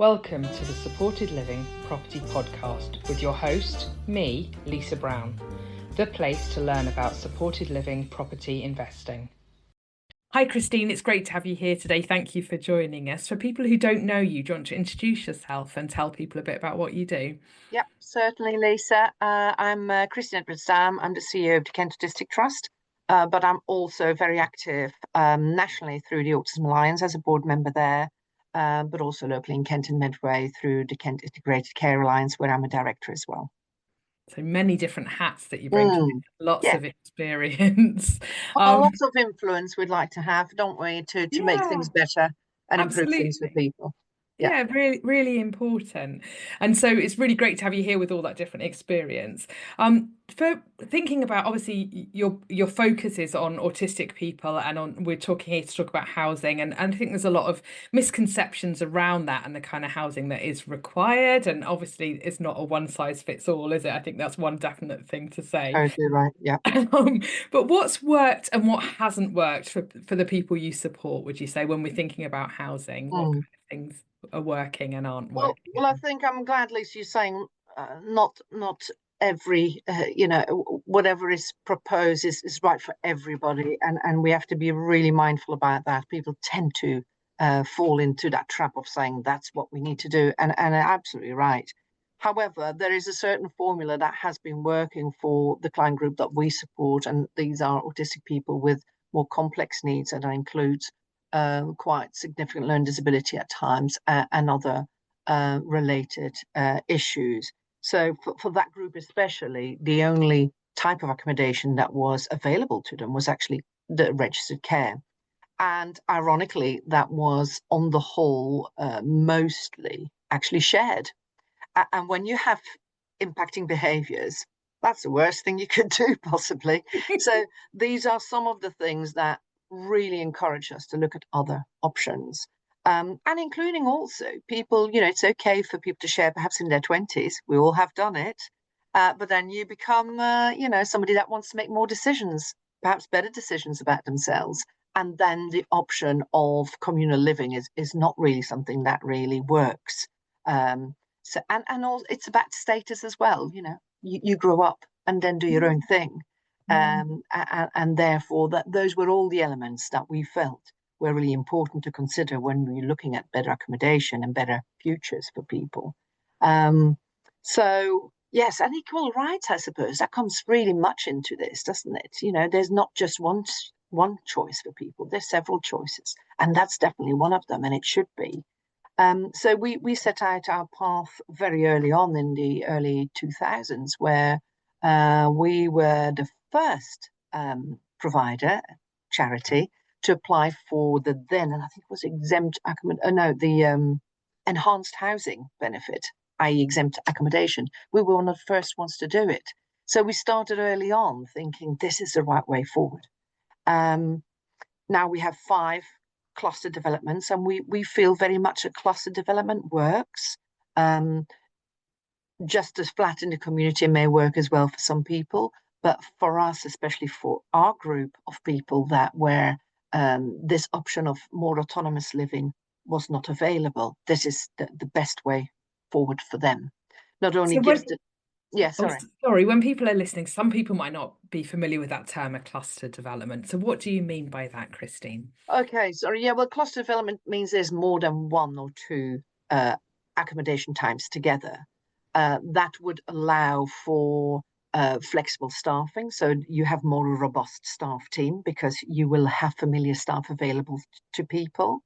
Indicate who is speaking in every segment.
Speaker 1: Welcome to the Supported Living Property Podcast with your host, me, Lisa Brown, the place to learn about supported living property investing. Hi Christine, it's great to have you here today. Thank you for joining us. For people who don't know you, do you want to introduce yourself and tell people a bit about what you do?
Speaker 2: Yep, certainly, Lisa. I'm Christine Edwards Daem. I'm the CEO of the Kent Autistic Trust, but I'm also very active nationally through the Autism Alliance as a board member there, but also locally in Kent and Medway through the Kent Integrated Care Alliance, where I'm a director as well.
Speaker 1: So many different hats that you bring to this, lots
Speaker 2: Yeah.
Speaker 1: of experience.
Speaker 2: Lots of influence we'd like to have, don't we, to make things better and improve things for
Speaker 1: Absolutely.
Speaker 2: people.
Speaker 1: Yeah, really, really important. And so it's really great to have you here with all that different experience. For thinking about, obviously your focus is on autistic people and on we're talking here to talk about housing, and I think there's a lot of misconceptions around that and the kind of housing that is required. And obviously it's not a one size fits all, is it? I think that's one definite thing to say.
Speaker 2: Totally right. Yeah.
Speaker 1: But what's worked and what hasn't worked for the people you support, would you say, when we're thinking about housing? What kind of things are working and aren't
Speaker 2: Well,
Speaker 1: working?
Speaker 2: I think I'm glad, Lisa, you're saying not every whatever is proposed is right for everybody, and we have to be really mindful about that. People tend to fall into that trap of saying that's what we need to do, and absolutely right. However, there is a certain formula that has been working for the client group that we support, and these are autistic people with more complex needs, and that includes quite significant learning disability at times and other related issues. So for that group especially, the only type of accommodation that was available to them was actually the registered care. And ironically, that was on the whole mostly actually shared. And when you have impacting behaviors, that's the worst thing you could do, possibly. So these are some of the things that really encourage us to look at other options. And including also people, it's okay for people to share perhaps in their 20s. We all have done it. But then you become, somebody that wants to make more decisions, perhaps better decisions about themselves. And then the option of communal living is not really something that really works. So and also it's about status as well. You grow up and then do your own thing, and therefore those were all the elements that we felt were really important to consider when we were looking at better accommodation and better futures for people. So yes, and equal rights, I suppose, that comes really much into this, doesn't it? There's not just one choice for people. There's several choices, and that's definitely one of them, and it should be. So we set out our path very early on in the early 2000s, where we were the first provider, charity, to apply for the then, and I think it was the enhanced housing benefit, i.e. exempt accommodation. We were one of the first ones to do it. So we started early on thinking this is the right way forward. Now we have 5 cluster developments, and we feel very much a cluster development works. Just as flat in the community may work as well for some people, but for us, especially for our group of people that where this option of more autonomous living was not available, this is the best way forward for them. Not only gives the
Speaker 1: Sorry, when people are listening, some people might not be familiar with that term, a cluster development. So what do you mean by that, Christine?
Speaker 2: Okay, sorry. Yeah, well, cluster development means there's more than 1 or 2 accommodation types together. That would allow for flexible staffing. So you have more robust staff team because you will have familiar staff available to people.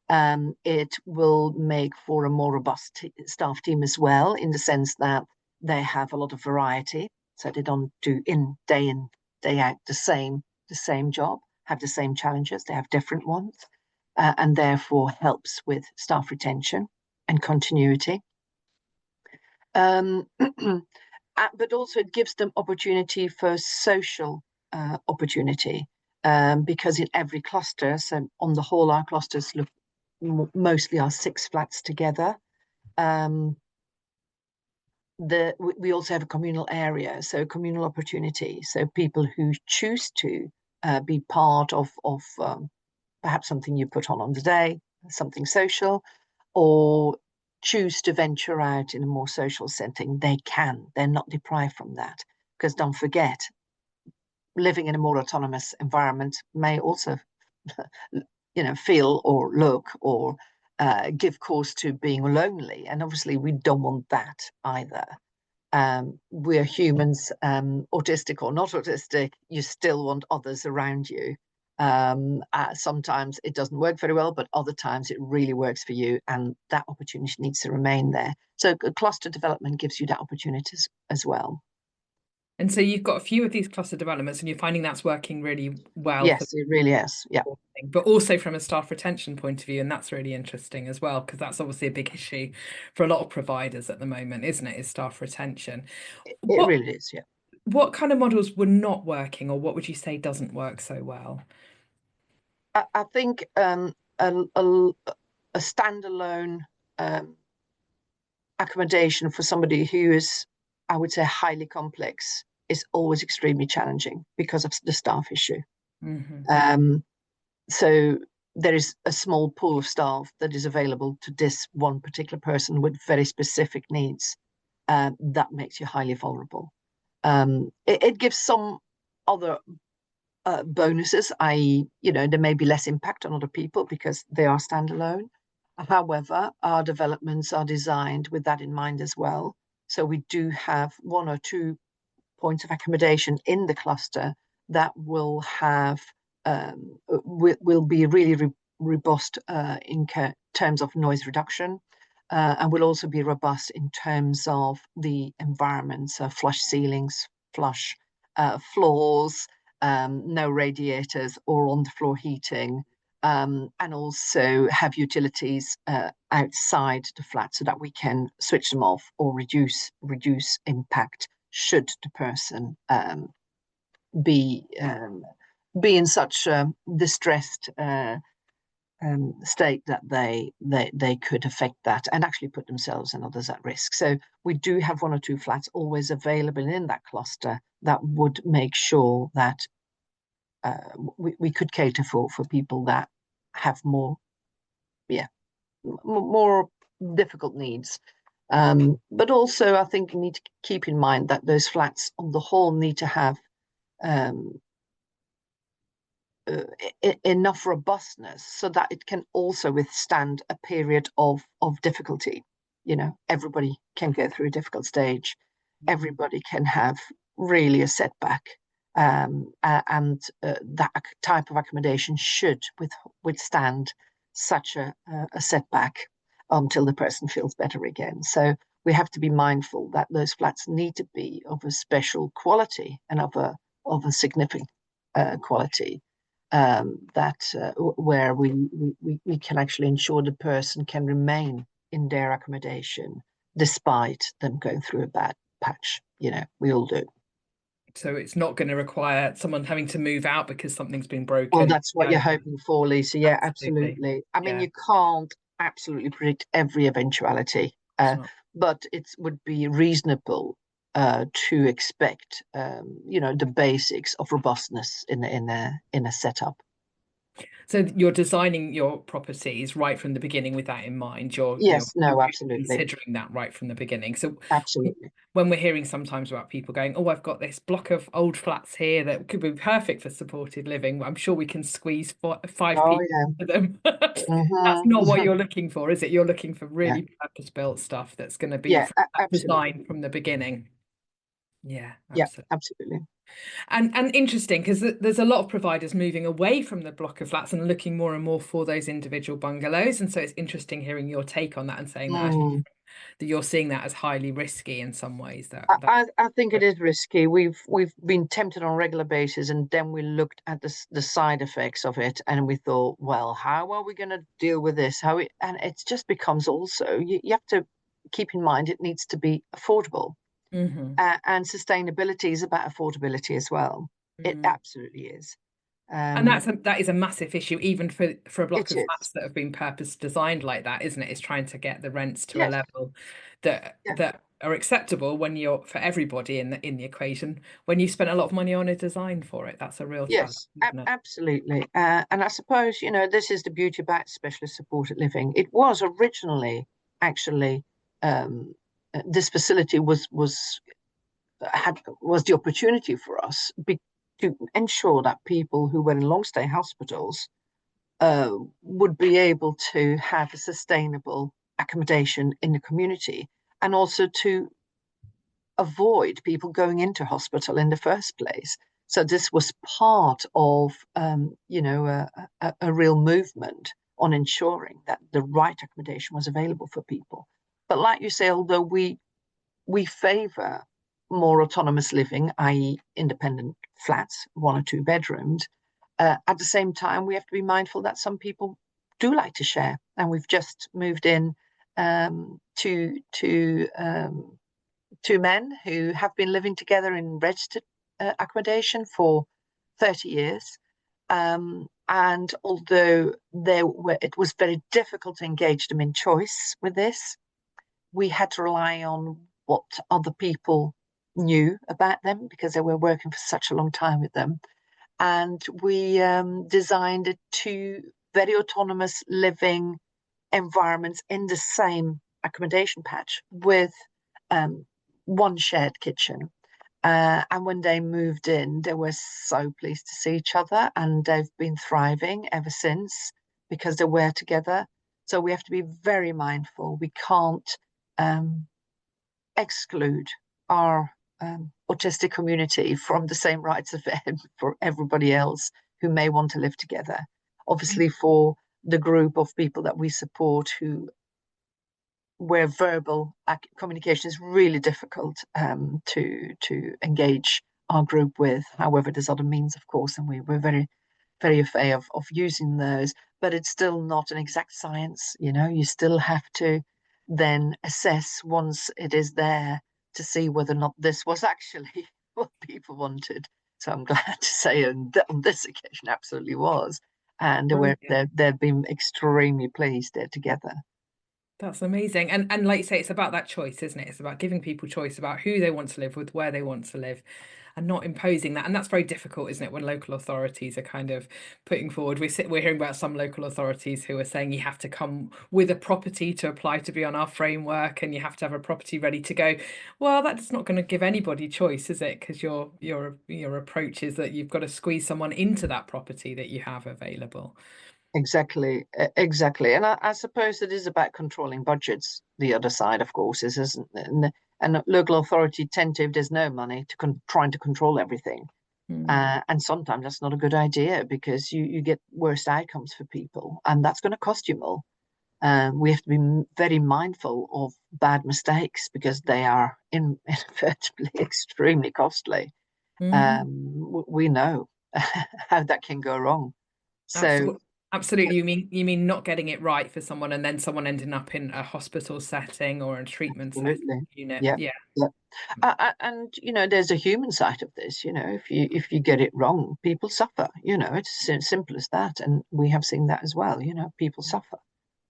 Speaker 2: It will make for a more robust staff team as well, in the sense that they have a lot of variety. So they don't do in, day out the same job, have the same challenges. They have different ones, and therefore helps with staff retention and continuity. But also it gives them opportunity for social opportunity, because in every cluster, so on the whole, our clusters look mostly are 6 flats together. We also have a communal area, so communal opportunity. So people who choose to be part of perhaps something you put on the day, something social, or choose to venture out in a more social setting, they can. They're not deprived from that. Because don't forget, living in a more autonomous environment may also, feel or look or give cause to being lonely. And obviously, we don't want that either. We're humans, autistic or not autistic, you still want others around you. Sometimes it doesn't work very well, but other times it really works for you, and that opportunity needs to remain there. So cluster development gives you that opportunity as well.
Speaker 1: And so you've got a few of these cluster developments and you're finding that's working really well for,
Speaker 2: Yes, it really is. Yeah,
Speaker 1: but also from a staff retention point of view. And that's really interesting as well, because that's obviously a big issue for a lot of providers at the moment, isn't it? Is staff retention.
Speaker 2: it
Speaker 1: What
Speaker 2: really is. Yeah.
Speaker 1: what kind of models were not working, or what would you say doesn't work so well?
Speaker 2: I think a standalone accommodation for somebody who is, I would say, highly complex is always extremely challenging because of the staff issue.
Speaker 1: Hmm.
Speaker 2: So there is a small pool of staff that is available to this one particular person with very specific needs. That makes you highly vulnerable. It gives some other bonuses, i.e., there may be less impact on other people because they are standalone. However, our developments are designed with that in mind as well. So we do have one or two points of accommodation in the cluster that will have will be really robust in terms of noise reduction, and will also be robust in terms of the environment, so flush ceilings, flush floors, no radiators or on the floor heating, and also have utilities outside the flat so that we can switch them off or reduce impact should the person be be in such a distressed state that they could affect that and actually put themselves and others at risk. So we do have one or two flats always available in that cluster that would make sure that we could cater for people that have more, yeah, more difficult needs. But also, I think you need to keep in mind that those flats on the whole need to have um, enough robustness so that it can also withstand a period of difficulty. Everybody can go through a difficult stage. Everybody can have really a setback. And that type of accommodation should withstand such a setback until the person feels better again. So we have to be mindful that those flats need to be of a special quality and of a significant quality, that where we can actually ensure the person can remain in their accommodation despite them going through a bad patch. We all do.
Speaker 1: So it's not going to require someone having to move out because something's been
Speaker 2: Well,
Speaker 1: broken.
Speaker 2: that's what
Speaker 1: No,
Speaker 2: you're hoping for, Lisa. Yeah,
Speaker 1: absolutely.
Speaker 2: absolutely. I mean,
Speaker 1: Yeah,
Speaker 2: you can't absolutely predict every eventuality,
Speaker 1: it's not.
Speaker 2: but it would be reasonable to expect, the basics of robustness in a setup.
Speaker 1: So you're designing your properties right from the beginning with that in mind. You're
Speaker 2: Yes, no, absolutely,
Speaker 1: considering that right from the beginning. So
Speaker 2: absolutely.
Speaker 1: when we're hearing sometimes about people going, "Oh, I've got this block of old flats here that could be perfect for supported living. I'm sure we can squeeze five
Speaker 2: Oh
Speaker 1: people
Speaker 2: yeah.
Speaker 1: into them." That's not what
Speaker 2: Hmm.
Speaker 1: you're looking for, is it? You're looking for
Speaker 2: Yeah,
Speaker 1: really purpose-built stuff that's going to be
Speaker 2: yeah,
Speaker 1: from that
Speaker 2: absolutely.
Speaker 1: design from the beginning. Yeah,
Speaker 2: Yeah,
Speaker 1: absolutely.
Speaker 2: absolutely.
Speaker 1: And interesting because there's a lot of providers moving away from the block of flats and looking more and more for those individual bungalows. And so it's interesting hearing your take on that and saying that actually
Speaker 2: Mm.
Speaker 1: that you're seeing that as highly risky in some ways.
Speaker 2: I think it is risky. We've been tempted on a regular basis, and then we looked at the side effects of it, and we thought, well, how are we going to deal with this? And it just becomes also you have to keep in mind it needs to be affordable,
Speaker 1: Mhm.
Speaker 2: and sustainability is about affordability as well. It
Speaker 1: Mm.
Speaker 2: absolutely is.
Speaker 1: And
Speaker 2: Um,
Speaker 1: that is a massive issue, even for a block
Speaker 2: it
Speaker 1: of
Speaker 2: is.
Speaker 1: flats that have been purpose designed like that, isn't it? It's trying to get the rents to a
Speaker 2: Yes.
Speaker 1: level that
Speaker 2: Yeah.
Speaker 1: are acceptable when you're for everybody in the equation. When you spent a lot of money on a design for it, that's a real challenge,
Speaker 2: Yes,
Speaker 1: isn't it?
Speaker 2: absolutely. And I suppose, this is the beauty about specialist supported living. It was originally actually this facility was the opportunity for us to ensure that people who were in long stay hospitals would be able to have a sustainable accommodation in the community, and also to avoid people going into hospital in the first place. So this was part of, a real movement on ensuring that the right accommodation was available for people. But like you say, although we favour more autonomous living, i.e., independent flats, 1 or 2 bedrooms, at the same time, we have to be mindful that some people do like to share, and we've just moved in to 2 men who have been living together in registered accommodation for 30 years. And although it was very difficult to engage them in choice with this, we had to rely on what other people knew about them because they were working for such a long time with them. And we designed 2 very autonomous living environments in the same accommodation patch with 1 shared kitchen. And when they moved in, they were so pleased to see each other, and they've been thriving ever since because they were together. So we have to be very mindful. We can't exclude our autistic community from the same rights of for everybody else who may want to live together. Obviously, for the group of people that we support where verbal communication is really difficult to engage our group with. However, there's other means, of course, and we're very, very a fan of using those, but it's still not an exact science. You still have to then assess once it is there to see whether or not this was actually what people wanted. So I'm glad to say on this occasion absolutely was. And they've been extremely pleased they're together.
Speaker 1: That's amazing. And like you say, it's about that choice, isn't it? It's about giving people choice about who they want to live with, where they want to live, and not imposing that. And that's very difficult, isn't it, when local authorities are kind of putting forward. We're hearing about some local authorities who are saying you have to come with a property to apply to be on our framework, and you have to have a property ready to go. Well, that's not going to give anybody choice, is it? Because your approach is that you've got to squeeze someone into that property that you have available.
Speaker 2: Exactly, exactly. And I suppose it is about controlling budgets. The other side, of course, isn't it? And local authority tend to, if there's no money, to trying to control everything.
Speaker 1: Mm.
Speaker 2: And sometimes that's not a good idea because you get worse outcomes for people, and that's going to cost you more. We have to be very mindful of bad mistakes because they are inevitably extremely costly.
Speaker 1: Hmm.
Speaker 2: We know how that can go wrong. So
Speaker 1: Absolutely. Absolutely. You mean not getting it right for someone and then someone ending up in a hospital setting or a treatment setting
Speaker 2: absolutely,
Speaker 1: unit.
Speaker 2: yeah,
Speaker 1: Yeah.
Speaker 2: yeah. And there's a human side of this. If you get it wrong, people suffer. It's as simple as that, and we have seen that as well. People suffer,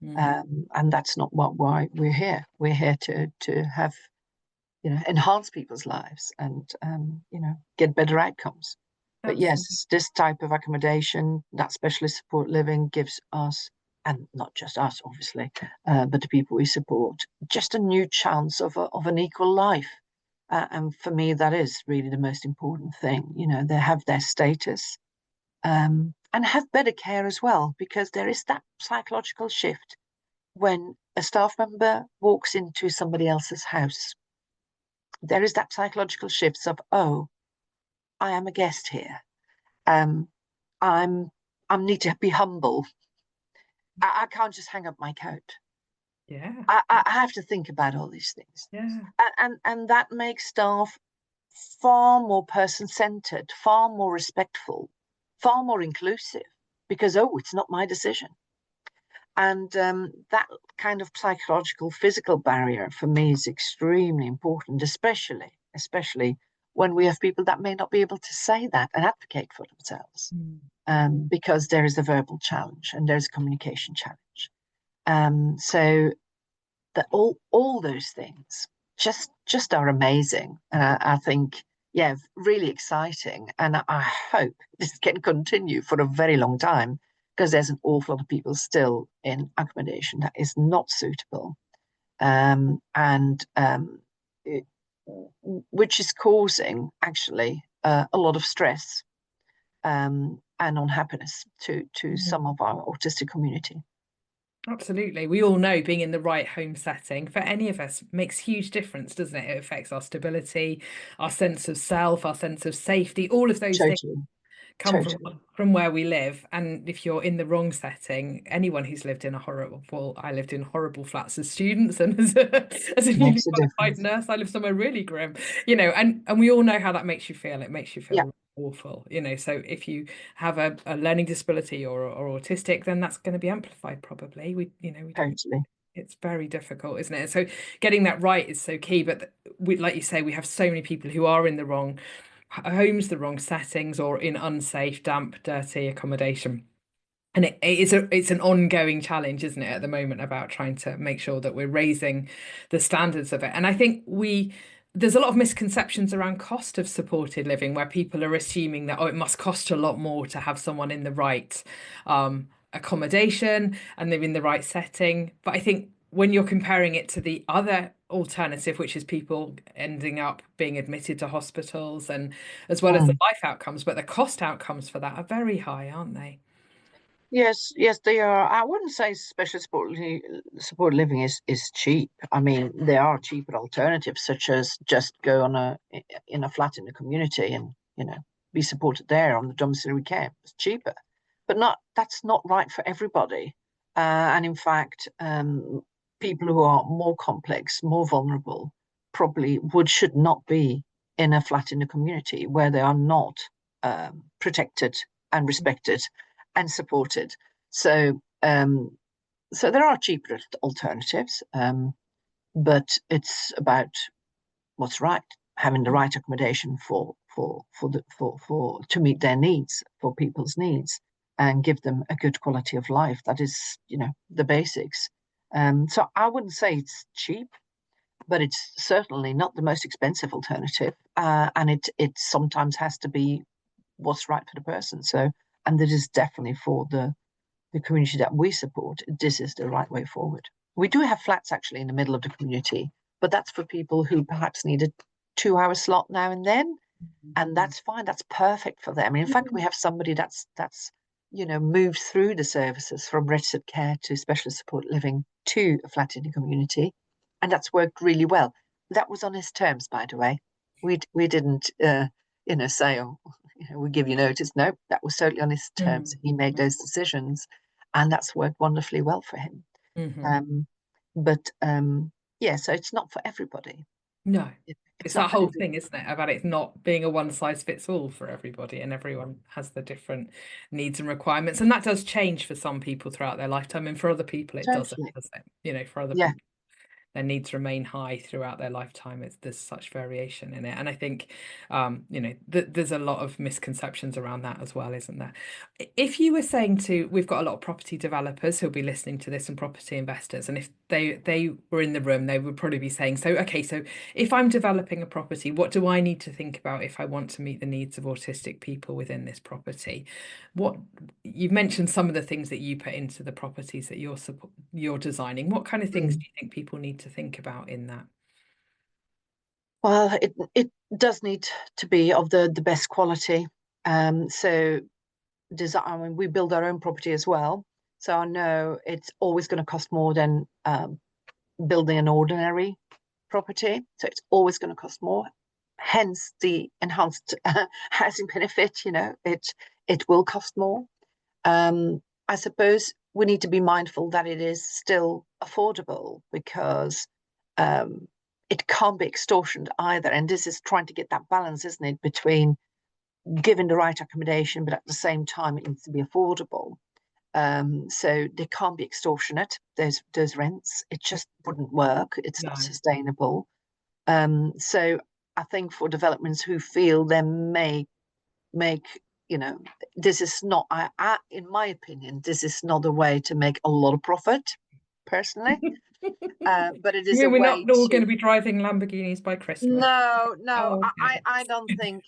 Speaker 1: Mm.
Speaker 2: and that's not why we're here. We're here to have enhance people's lives and get better outcomes. But
Speaker 1: Absolutely.
Speaker 2: yes, this type of accommodation, that specialist support living, gives us, and not just us, obviously, but the people we support, just a new chance of an equal life. And for me, that is really the most important thing. They have their status and have better care as well, because there is that psychological shift when a staff member walks into somebody else's house. There is that psychological shift of, oh, I am a guest here. Um, I'm I need to be humble. I can't just hang up my coat.
Speaker 1: Yeah.
Speaker 2: I have to think about all these things,
Speaker 1: Yeah.
Speaker 2: and that makes staff far more person-centered, far more respectful, far more inclusive, because it's not my decision. And that kind of psychological, physical barrier for me is extremely important, especially when we have people that may not be able to say that and advocate for themselves,
Speaker 1: Mm.
Speaker 2: because there is a verbal challenge and there's a communication challenge. So that all those things just are amazing, and I think, yeah, really exciting, and I hope this can continue for a very long time because there's an awful lot of people still in accommodation that is not suitable, and it, which is causing actually a lot of stress and unhappiness to some of our autistic community.
Speaker 1: Absolutely. We all know being in the right home setting for any of us makes huge difference, doesn't it? It affects our stability, our sense of self, our sense of safety, all of those things
Speaker 2: Totally,
Speaker 1: come
Speaker 2: totally.
Speaker 1: from where we live. And if you're in the wrong setting, anyone who's lived in a horrible, I lived in horrible flats as students, and as a newly
Speaker 2: Makes a
Speaker 1: qualified
Speaker 2: difference.
Speaker 1: nurse, I lived somewhere really grim, and we all know how that makes you feel. It makes you
Speaker 2: Yeah,
Speaker 1: feel awful, so if you have a learning disability or autistic, then that's going to be amplified probably. We don't,
Speaker 2: totally.
Speaker 1: it's very difficult, isn't it? So getting that right is so key. But we, like you say, we have so many people who are in the wrong homes, the wrong settings, or in unsafe, damp, dirty accommodation. And it's an ongoing challenge, isn't it, at the moment, about trying to make sure that we're raising the standards of it. And I think there's a lot of misconceptions around cost of supported living, where people are assuming that, oh, it must cost a lot more to have someone in the right accommodation and they're in the right setting. But I think when you're comparing it to the other alternative, which is people ending up being admitted to hospitals, and as well as the
Speaker 2: Mm.
Speaker 1: life outcomes, but the cost outcomes for that are very high, aren't they?
Speaker 2: Yes, yes, they are. I wouldn't say special support living is cheap. I mean, there are cheaper alternatives, such as just go on in a flat in the community and be supported there on the domiciliary care. It's cheaper, but not that's not right for everybody. And in fact, people who are more complex, more vulnerable, probably should not be in a flat in the community where they are not protected and respected and supported. So, so there are cheaper alternatives, but it's about what's right, having the right accommodation for to meet their needs, for people's needs, and give them a good quality of life. That is, the basics. So I wouldn't say it's cheap, but it's certainly not the most expensive alternative, and it sometimes has to be what's right for the person. So, and that is definitely for the community that we support, this is the right way forward. We do have flats actually in the middle of the community, but that's for people who perhaps need a 2 hour slot now and then, and that's fine. That's perfect for them. In fact, we have somebody that's moved through the services from registered care to specialist support living to a flat in the community, and that's worked really well. That was on his terms, by the way. We didn't say, oh, we give you notice. No, that was totally on his terms. He made those decisions, and that's worked wonderfully well for him.
Speaker 1: Mm-hmm.
Speaker 2: Um, but yeah, so it's not for everybody.
Speaker 1: No,
Speaker 2: It's
Speaker 1: it's
Speaker 2: not
Speaker 1: that
Speaker 2: for
Speaker 1: whole
Speaker 2: everybody.
Speaker 1: thing, isn't it, about it not being a one size fits all for everybody, and everyone has the different needs and requirements. And that does change for some people throughout their lifetime, and for other people it doesn't,
Speaker 2: Totally.
Speaker 1: does it? For other
Speaker 2: Yeah,
Speaker 1: people their needs remain high throughout their lifetime. There's such variation in it, and I think there's a lot of misconceptions around that as well, isn't there? If you were saying we've got a lot of property developers who'll be listening to this, and property investors, and if they were in the room, they would probably be saying, so okay, so if I'm developing a property, what do I need to think about if I want to meet the needs of autistic people within this property? What You've mentioned some of the things that you put into the properties that you're designing. What kind of things
Speaker 2: mm.
Speaker 1: do you think people need to think about in that?
Speaker 2: Well, it does need to be of the best quality. So design. I mean, we build our own property as well, so I know it's always going to cost more than building an ordinary property. So it's always going to cost more. Hence the enhanced housing benefit. It will cost more. I suppose we need to be mindful that it is still affordable because um, it can't be extortioned either. And this is trying to get that balance, isn't it, between giving the right accommodation, but at the same time it needs to be affordable. So they can't be extortionate. Those rents. It just wouldn't work. It's not
Speaker 1: No.
Speaker 2: sustainable. So I think for developments who feel they may make this is not in my opinion, this is not a way to make a lot of profit personally, but it
Speaker 1: You
Speaker 2: is a
Speaker 1: mean we're
Speaker 2: way
Speaker 1: not all going
Speaker 2: to
Speaker 1: to be driving Lamborghinis by Christmas?
Speaker 2: no,
Speaker 1: Oh,
Speaker 2: I don't think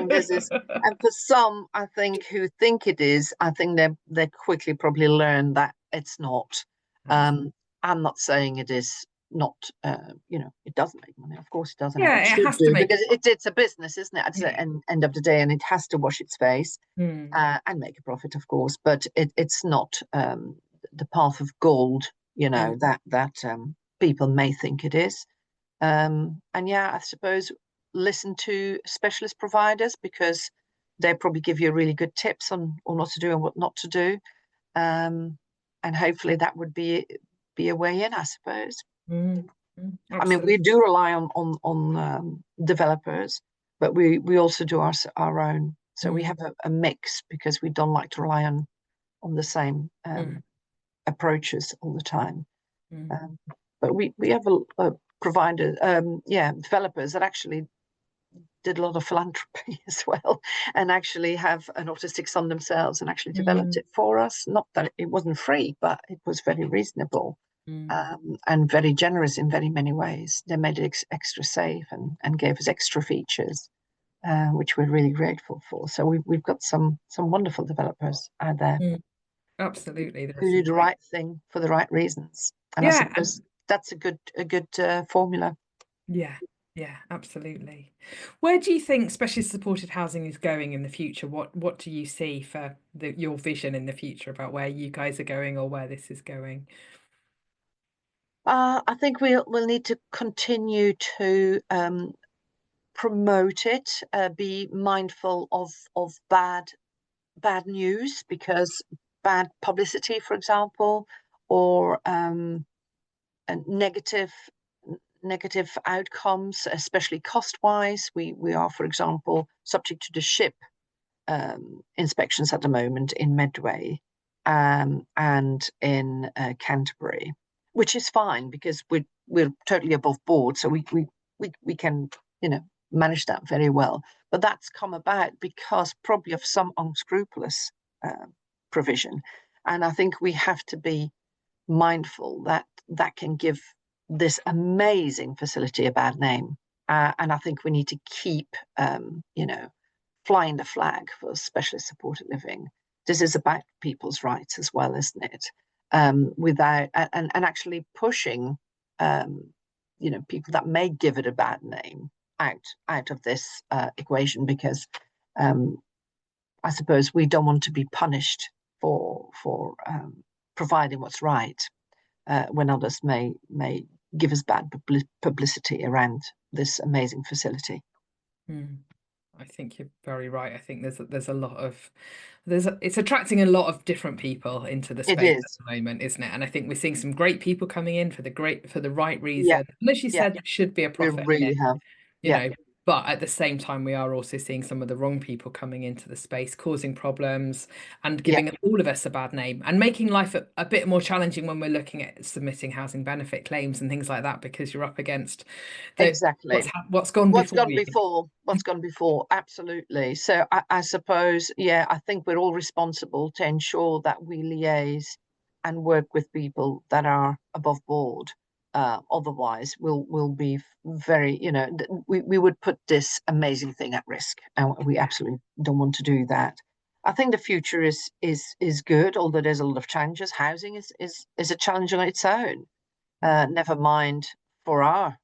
Speaker 2: this is,
Speaker 1: okay.
Speaker 2: and for some I think who think it is, I think they quickly probably learn that it's not.
Speaker 1: Absolutely.
Speaker 2: um I'm not saying it is not, it doesn't make money. Of course it doesn't, and it
Speaker 1: Yeah, it
Speaker 2: should
Speaker 1: has to
Speaker 2: do,
Speaker 1: make.
Speaker 2: because it's a business, isn't it? At the
Speaker 1: Yeah.
Speaker 2: end of the day, and it has to wash its face
Speaker 1: Mm,
Speaker 2: and make a profit, of course. But it's not the path of gold,
Speaker 1: mm,
Speaker 2: that people may think it is. And yeah, I suppose listen to specialist providers, because they probably give you really good tips on what to do and what not to do. Um, and hopefully that would be a way in, I suppose.
Speaker 1: mm,
Speaker 2: I mean, we
Speaker 1: absolutely.
Speaker 2: do rely on developers, but we also do our own. So we
Speaker 1: Mm,
Speaker 2: have a mix, because we don't like to rely on the same
Speaker 1: mm,
Speaker 2: approaches all the time.
Speaker 1: mm,
Speaker 2: Um, but we have a provider, developers that actually did a lot of philanthropy as well, and actually have an autistic son themselves, and actually developed
Speaker 1: mm,
Speaker 2: it for us. Not that it wasn't free, but it was very reasonable,
Speaker 1: mm,
Speaker 2: and very generous in very many ways. They made it extra safe, and gave us extra features, which we're really grateful for. So we've got some wonderful developers out there
Speaker 1: mm. Absolutely. There's
Speaker 2: who
Speaker 1: some
Speaker 2: do the
Speaker 1: great.
Speaker 2: right thing for the right reasons, and I
Speaker 1: Yeah, and
Speaker 2: suppose that's a good formula.
Speaker 1: yeah, yeah, absolutely. Where do you think specialist supported housing is going in the future? What do you see for your vision in the future about where you guys are going or where this is going?
Speaker 2: I think we'll need to continue to promote it, be mindful of bad news, because bad publicity, for example, or negative outcomes, especially cost wise. We are, for example, subject to the ship inspections at the moment in Medway, and in Canterbury, which is fine, because we're totally above board, so we can, manage that very well. But that's come about because probably of some unscrupulous uh, provision, and I think we have to be mindful that that can give this amazing facility a bad name. And I think we need to keep, flying the flag for specialist supported living. This is about people's rights as well, isn't it? Without and actually pushing, people that may give it a bad name out of this equation, because um, I suppose we don't want to be punished for providing what's right, when others may give us bad publicity around this amazing facility.
Speaker 1: Mm. I think you're very right. I think there's a lot of it's attracting a lot of different people into the
Speaker 2: It
Speaker 1: space at
Speaker 2: is.
Speaker 1: the moment, isn't it? And I think we're seeing some great people coming in for the right
Speaker 2: Yeah,
Speaker 1: reason. And as you
Speaker 2: yeah,
Speaker 1: said, there should be a
Speaker 2: we
Speaker 1: profit in it,
Speaker 2: really have.
Speaker 1: you
Speaker 2: Yeah,
Speaker 1: know. But at the same time, we are also seeing some of the wrong people coming into the space, causing problems and
Speaker 2: yeah,
Speaker 1: giving all of us a bad name and making life a bit more challenging when we're looking at submitting housing benefit claims and things like that, because you're up against the
Speaker 2: exactly.
Speaker 1: what's gone
Speaker 2: What's
Speaker 1: before
Speaker 2: gone
Speaker 1: you.
Speaker 2: before? What's gone before? Absolutely. So I suppose, yeah, I think we're all responsible to ensure that we liaise and work with people that are above board. Otherwise, we'll be very, we would put this amazing thing at risk, and we absolutely don't want to do that. I think the future is good, although there's a lot of challenges. Housing is a challenge on its own. Never mind for our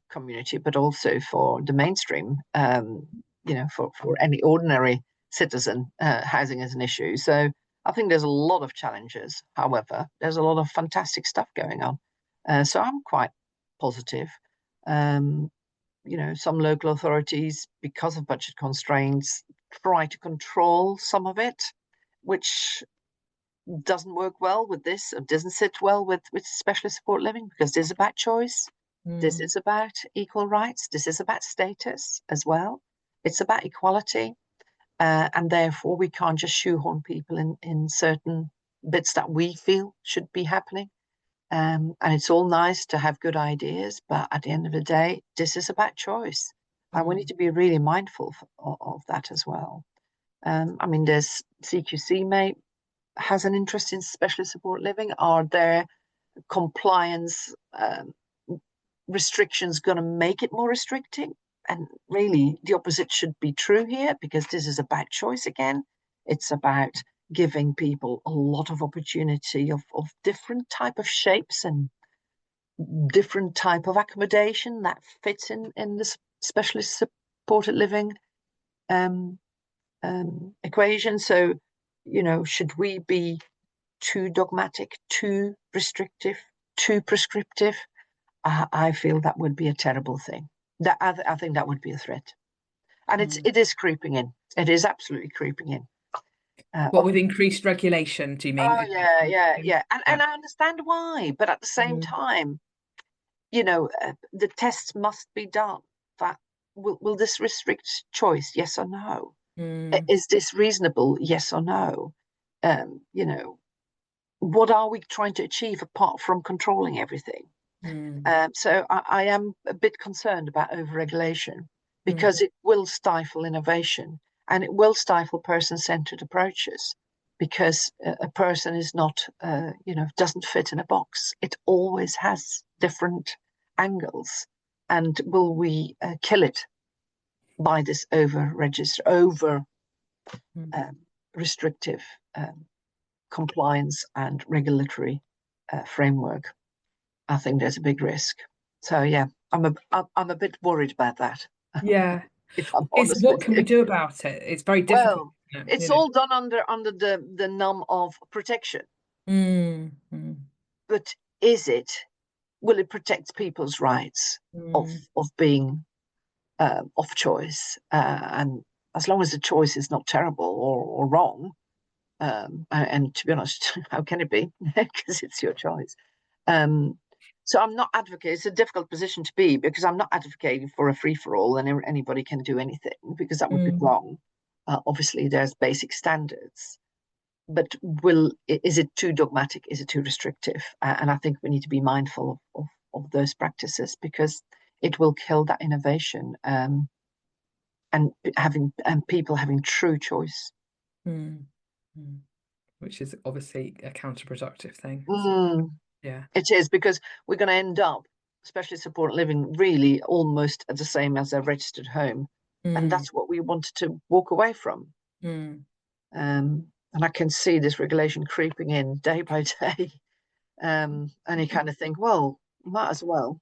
Speaker 2: community, but also for the mainstream. For any ordinary citizen, housing is an issue. So I think there's a lot of challenges. However, there's a lot of fantastic stuff going on. So I'm quite positive. Um, some local authorities, because of budget constraints, try to control some of it, which doesn't work well with this, or doesn't sit well with specialist support living, because this is about choice. This
Speaker 1: Mm,
Speaker 2: is about equal rights. This is about status as well. It's about equality. And therefore, we can't just shoehorn people in certain bits that we feel should be happening. And it's all nice to have good ideas, but at the end of the day, this is about choice. And we need
Speaker 1: mm,
Speaker 2: to be really mindful of that as well. I mean, there's CQC may has an interest in specialist support living. Are there compliance restrictions going to make it more restricting? And really, the opposite should be true here, because this is about choice again. It's about giving people a lot of opportunity of different type of shapes and different type of accommodation that fits in the specialist supported living equation. So, should we be too dogmatic, too restrictive, too prescriptive? I feel that would be a terrible thing. I think that would be a threat, and it is creeping in. It is absolutely creeping in.
Speaker 1: What with increased regulation, do you mean?
Speaker 2: Oh yeah, yeah, yeah,
Speaker 1: Yeah.
Speaker 2: and I understand why, but at the same
Speaker 1: Mm.
Speaker 2: time, the tests must be done. That will this restrict choice? Yes or no?
Speaker 1: Mm.
Speaker 2: Is this reasonable? Yes or no? Um, you know, what are we trying to achieve apart from controlling everything?
Speaker 1: Mm.
Speaker 2: So I am a bit concerned about overregulation
Speaker 1: Mm.
Speaker 2: because it will stifle innovation and it will stifle person-centered approaches because a person is not, doesn't fit in a box. It always has different angles. And will we kill it by this over
Speaker 1: Mm.
Speaker 2: restrictive um, compliance and regulatory framework? I think there's a big risk. So yeah, I'm a bit worried about that,
Speaker 1: Yeah.
Speaker 2: if I'm
Speaker 1: It's
Speaker 2: honest
Speaker 1: what
Speaker 2: with
Speaker 1: can we
Speaker 2: you.
Speaker 1: do about it? It's very difficult,
Speaker 2: Well,
Speaker 1: isn't it?
Speaker 2: it's all done under the num of protection,
Speaker 1: Mm. Mm.
Speaker 2: but is it? Will it protect people's rights of
Speaker 1: Mm.
Speaker 2: of being of choice? And as long as the choice is not terrible or wrong, and to be honest, how can it be? Because it's your choice. Um, so I'm not advocating. It's a difficult position to be because I'm not advocating for a free for all and anybody can do anything because that would be
Speaker 1: Mm.
Speaker 2: wrong. Obviously, there's basic standards, but is it too dogmatic? Is it too restrictive? And I think we need to be mindful of those practices because it will kill that innovation and people having true choice.
Speaker 1: Mm. Mm. Which is obviously a counterproductive thing. So,
Speaker 2: Mm.
Speaker 1: yeah.
Speaker 2: It is because we're going to end up, especially support living, really almost at the same as a registered home. And
Speaker 1: Mm.
Speaker 2: that's what we wanted to walk away from.
Speaker 1: Mm.
Speaker 2: And I can see this regulation creeping in day by day. And you kind of think, well, might as well.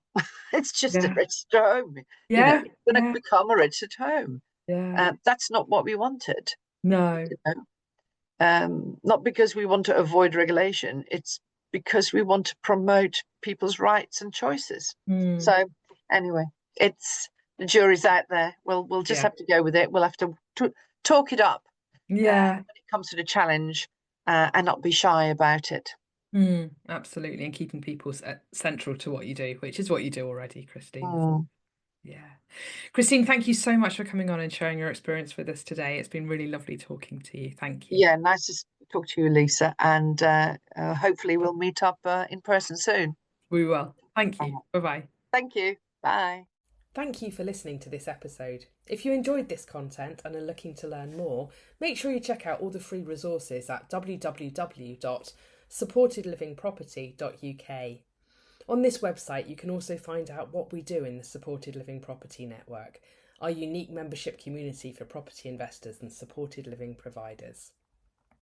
Speaker 2: It's just a
Speaker 1: Yeah.
Speaker 2: registered home.
Speaker 1: Yeah.
Speaker 2: It's going to
Speaker 1: Yeah.
Speaker 2: become a registered home.
Speaker 1: Yeah.
Speaker 2: That's not what we wanted.
Speaker 1: No.
Speaker 2: You know? Not because we want to avoid regulation, it's because we want to promote people's rights and choices.
Speaker 1: Mm.
Speaker 2: So anyway, it's the jury's out there. We'll just
Speaker 1: Yeah.
Speaker 2: have to go with it. We'll have to talk it up
Speaker 1: Yeah.
Speaker 2: when it comes to the challenge and not be shy about it.
Speaker 1: Mm. Absolutely. And keeping people central to what you do, which is what you do already, Christine.
Speaker 2: Mm.
Speaker 1: Yeah. Christine, thank you so much for coming on and sharing your experience with us today. It's been really lovely talking to you. Thank you.
Speaker 2: Yeah, nice to talk to you, Lisa, and hopefully we'll meet up in person soon.
Speaker 1: We will. Thank
Speaker 2: All
Speaker 1: you.
Speaker 2: right.
Speaker 1: Bye-bye.
Speaker 2: Thank you. Bye.
Speaker 1: Thank you for listening to this episode. If you enjoyed this content and are looking to learn more, make sure you check out all the free resources at www.supportedlivingproperty.uk. On this website, you can also find out what we do in the Supported Living Property Network, our unique membership community for property investors and supported living providers.